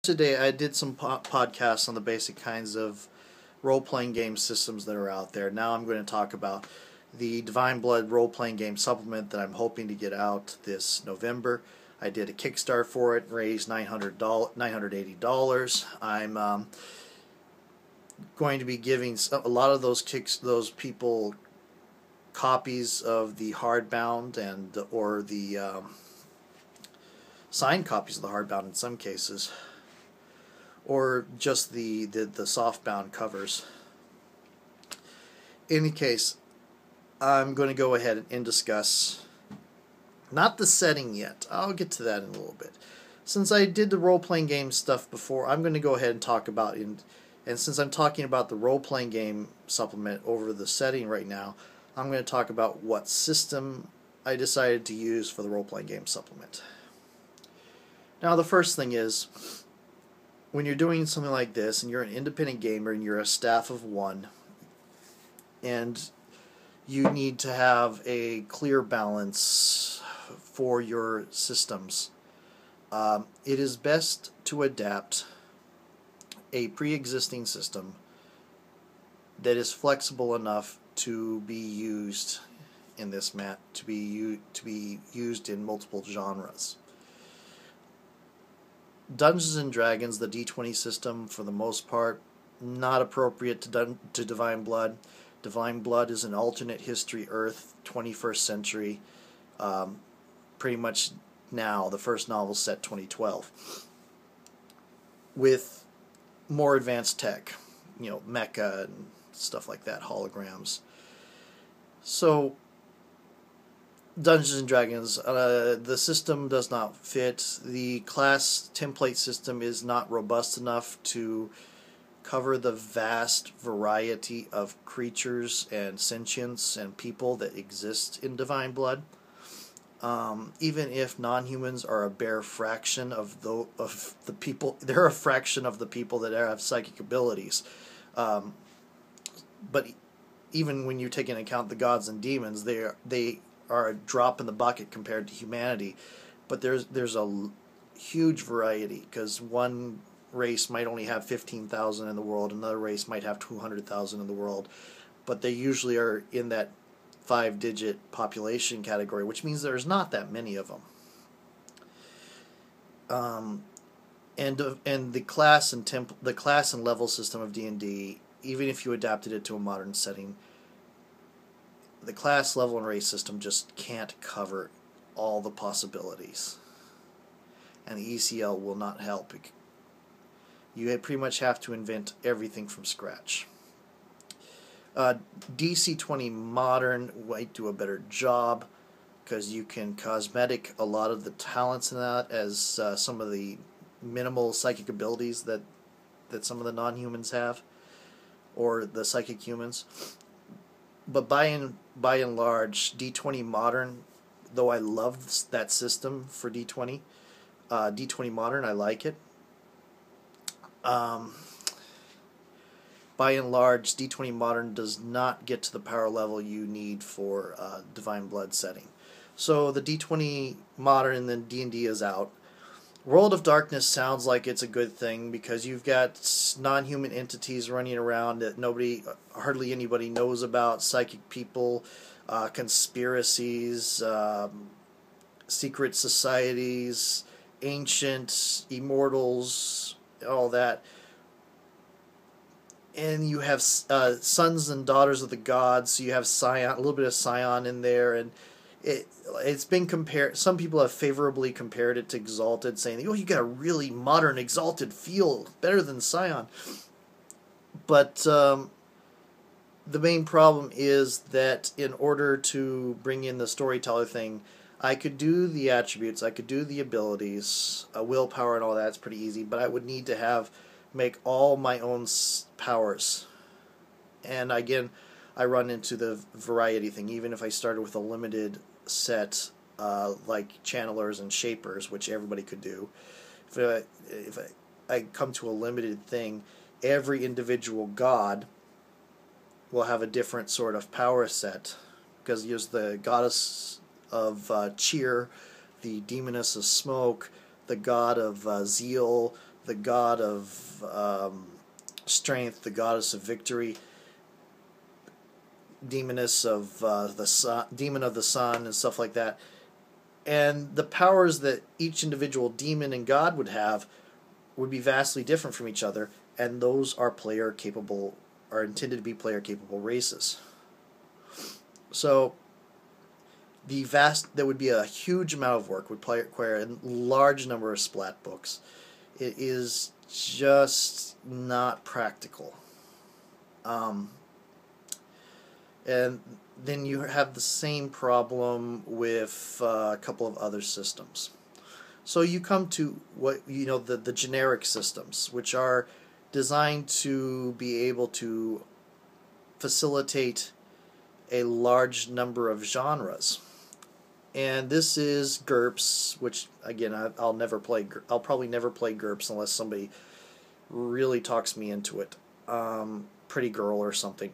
Today I did some podcasts on the basic kinds of role-playing game systems that are out there. Now I'm going to talk about the Divine Blood role-playing game supplement that I'm hoping to get out this November. I did a Kickstarter for it, raised $980. I'm going to be giving a lot of those people copies of the hardbound or the signed copies of the hardbound in some cases, or just the softbound covers. In any case, I'm going to go ahead and discuss not the setting yet. I'll get to that in a little bit. Since I did the role-playing game stuff before, I'm going to go ahead and talk about and since I'm talking about the role-playing game supplement over the setting right now, I'm going to talk about what system I decided to use for the role-playing game supplement. Now, the first thing is, when you're doing something like this and you're an independent gamer and you're a staff of one and you need to have a clear balance for your systems, it is best to adapt a pre-existing system that is flexible enough to be used in this to be used in multiple genres. Dungeons and Dragons, the D20 system, for the most part, not appropriate to Divine Blood. Divine Blood is an alternate history Earth, 21st century, pretty much now. The first novel set 2012, with more advanced tech, mecha and stuff like that, holograms. So, Dungeons and Dragons, the system does not fit. The class template system is not robust enough to cover the vast variety of creatures and sentience and people that exist in Divine Blood. Even if non-humans are a bare fraction of the people, they're a fraction of the people that have psychic abilities. But even when you take into account the gods and demons, they are a drop in the bucket compared to humanity. But there's a huge variety, because one race might only have 15,000 in the world, another race might have 200,000 in the world, but they usually are in that 5-digit population category, which means there's not that many of them. And the class and level system of D&D, even if you adapted it to a modern setting, the class, level, and race system just can't cover all the possibilities. And the ECL will not help. You pretty much have to invent everything from scratch. D20 Modern might do a better job, because you can cosmetic a lot of the talents in that, as some of the minimal psychic abilities that some of the non-humans have, or the psychic humans. But by and large, D20 Modern, though I love that system for D20, D20 Modern, I like it. By and large, D20 Modern does not get to the power level you need for Divine Blood setting. So the D20 Modern and then D&D is out. World of Darkness sounds like it's a good thing, because you've got non-human entities running around that hardly anybody knows about, psychic people, conspiracies, secret societies, ancient immortals, all that. And you have sons and daughters of the gods, so you have Scion, a little bit of Scion in there, and it's been compared. Some people have favorably compared it to Exalted, saying, "Oh, you got a really modern Exalted feel, better than Scion." But the main problem is that in order to bring in the storyteller thing, I could do the attributes, I could do the abilities, willpower and all that's pretty easy, but I would need to make all my own powers. And again, I run into the variety thing. Even if I started with a limited set, like channelers and shapers, which everybody could do, if I come to a limited thing, every individual god will have a different sort of power set, because there's the goddess of cheer, the demoness of smoke, the god of zeal, the god of strength, the goddess of victory, demoness of the sun, demon of the sun, and stuff like that. And the powers that each individual demon and god would have would be vastly different from each other, and those are intended to be player capable races. So there would be a huge amount of work, would require a large number of splat books. It is just not practical. And then you have the same problem with a couple of other systems. So you come to the generic systems, which are designed to be able to facilitate a large number of genres. And this is GURPS, which again I'll probably never play GURPS unless somebody really talks me into it. Pretty Girl or something.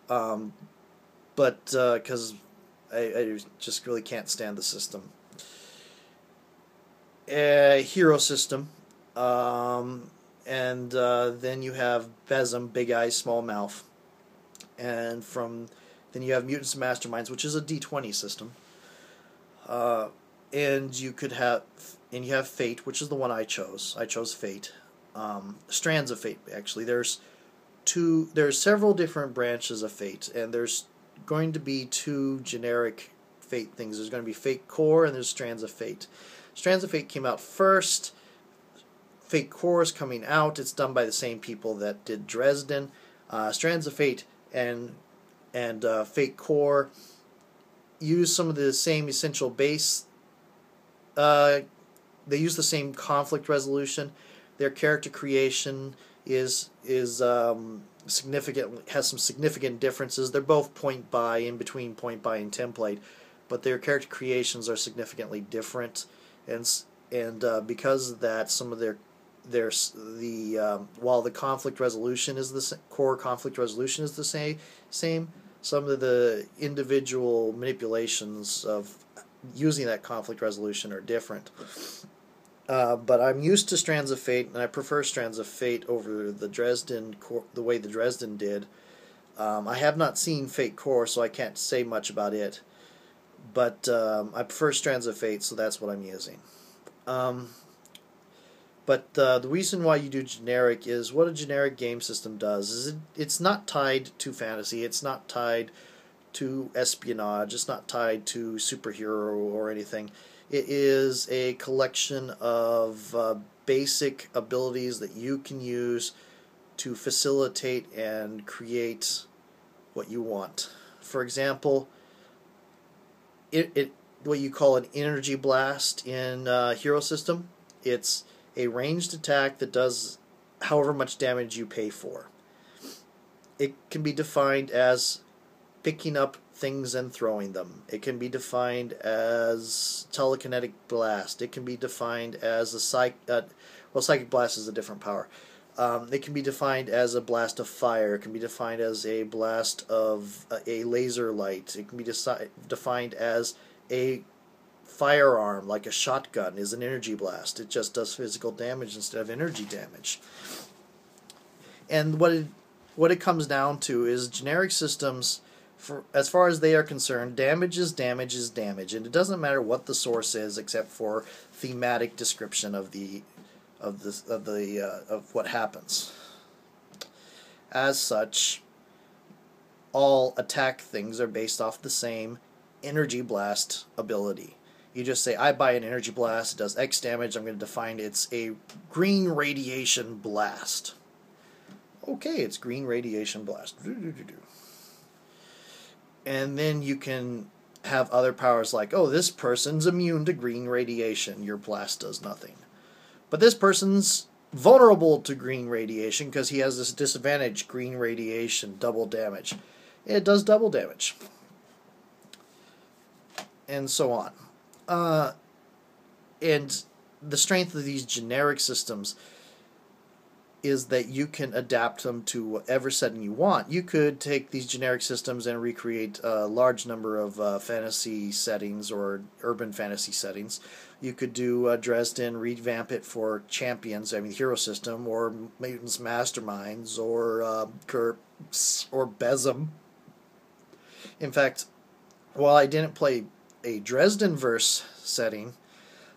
But because I just really can't stand the system. A hero system, and then you have Besem, Big Eyes, Small Mouth, and then you have Mutants and Masterminds, which is a D20 system, and you have Fate, which is the one I chose. I chose Fate. Strands of Fate, actually. There's several different branches of Fate, and there's going to be two generic Fate things. There's going to be Fakecore and there's Strands of Fate. Strands of Fate came out first. Fakecore is coming out. It's done by the same people that did Dresden. Strands of Fate and Fakecore use some of the same essential base. They use the same conflict resolution. Their character creation has some significant differences. They're both point buy, in between point buy and template, but their character creations are significantly different, and because of that, some of while the conflict resolution is the core conflict resolution is the same, some of the individual manipulations of using that conflict resolution are different. But I'm used to Strands of Fate, and I prefer Strands of Fate over the way the Dresden did. I have not seen Fakecore, so I can't say much about it. But I prefer Strands of Fate, so that's what I'm using. But the reason why you do generic is what a generic game system does is it's not tied to fantasy, it's not tied to espionage, it's not tied to superhero or anything. It is a collection of basic abilities that you can use to facilitate and create what you want. For example, what you call an energy blast in Hero System, it's a ranged attack that does however much damage you pay for. It can be defined as picking up things and throwing them. It can be defined as telekinetic blast. It can be defined as a psychic blast is a different power. It can be defined as a blast of fire. It can be defined as a blast of a laser light. It can be defined as a firearm, like a shotgun, is an energy blast. It just does physical damage instead of energy damage. And what it comes down to is generic systems, as far as they are concerned, damage is damage is damage, and it doesn't matter what the source is, except for thematic description of what happens. As such, all attack things are based off the same energy blast ability. You just say, I buy an energy blast, it does X damage, I'm going to define it's a green radiation blast. Okay, it's green radiation blast. And then you can have other powers like, oh, this person's immune to green radiation, your blast does nothing. But this person's vulnerable to green radiation because he has this disadvantage, green radiation, double damage. It does double damage. And so on. And the strength of these generic systems is that you can adapt them to whatever setting you want. You could take these generic systems and recreate a large number of fantasy settings or urban fantasy settings. You could do Dresden, revamp it for champions, I mean hero system, or mutants masterminds, or GURPS, or Besm. In fact, while I didn't play a Dresden verse setting,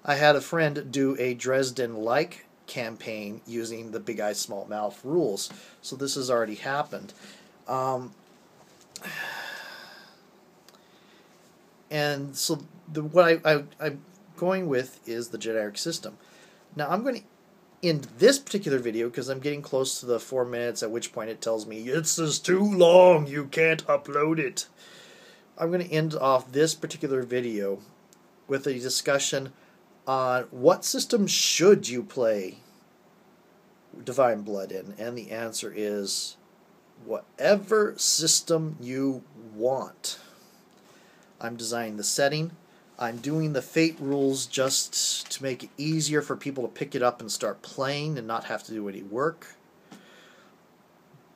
I had a friend do a Dresden-like campaign using the Big Eye Small Mouth rules. So this has already happened. And so what I'm going with is the generic system. Now I'm going to end this particular video because I'm getting close to the 4 minutes, at which point it tells me this is too long, you can't upload it. I'm going to end off this particular video with a discussion on what system should you play Divine Blood in, and the answer is whatever system you want. I'm designing the setting. I'm doing the Fate rules just to make it easier for people to pick it up and start playing and not have to do any work.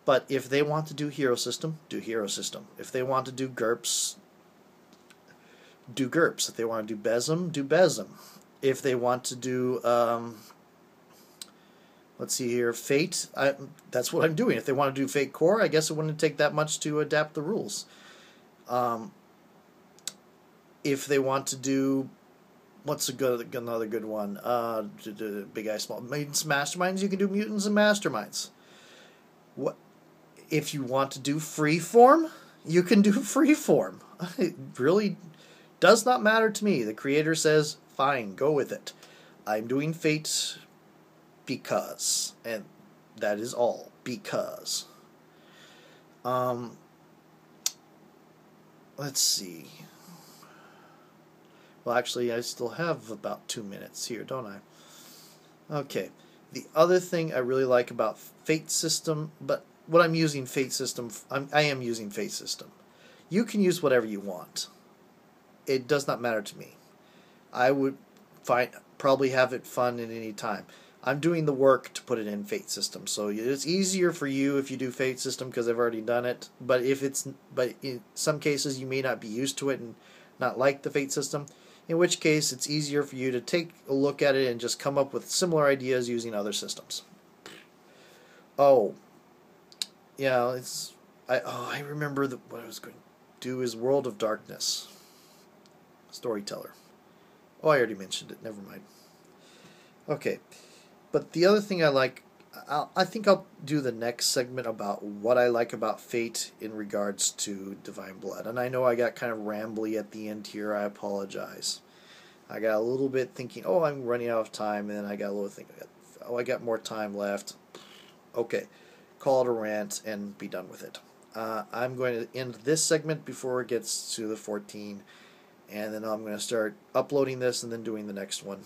But if they want to do hero system, do hero system. If they want to do GURPS, do GURPS. If they want to do Besm, do Besm. If they want to do, let's see here, Fate, that's what I'm doing. If they want to do Fakecore, I guess it wouldn't take that much to adapt the rules. If they want to do, what's another good one? Big Eye Small Mutants Masterminds, you can do Mutants and Masterminds. What if you want to do Freeform? You can do Freeform. It really does not matter to me. The creator says, fine, go with it. I'm doing Fate because, and that is all, because. Let's see. Well, actually, I still have about 2 minutes here, don't I? Okay. The other thing I really like about Fate system, but what I'm using Fate system, I am using Fate system. You can use whatever you want. It does not matter to me. I would probably have it fun at any time. I'm doing the work to put it in Fate system, so it's easier for you if you do Fate system because I've already done it. But in some cases you may not be used to it and not like the Fate system. In which case, it's easier for you to take a look at it and just come up with similar ideas using other systems. Oh, yeah, I remember what I was going to do is World of Darkness. Storyteller. Oh, I already mentioned it. Never mind. Okay, but the other thing I like, I think I'll do the next segment about what I like about Fate in regards to Divine Blood. And I know I got kind of rambly at the end here. I apologize. I got a little bit thinking, oh, I'm running out of time, and then I got a little thinking, oh, I got more time left. Okay, call it a rant and be done with it. I'm going to end this segment before it gets to the 14, and then I'm going to start uploading this and then doing the next one.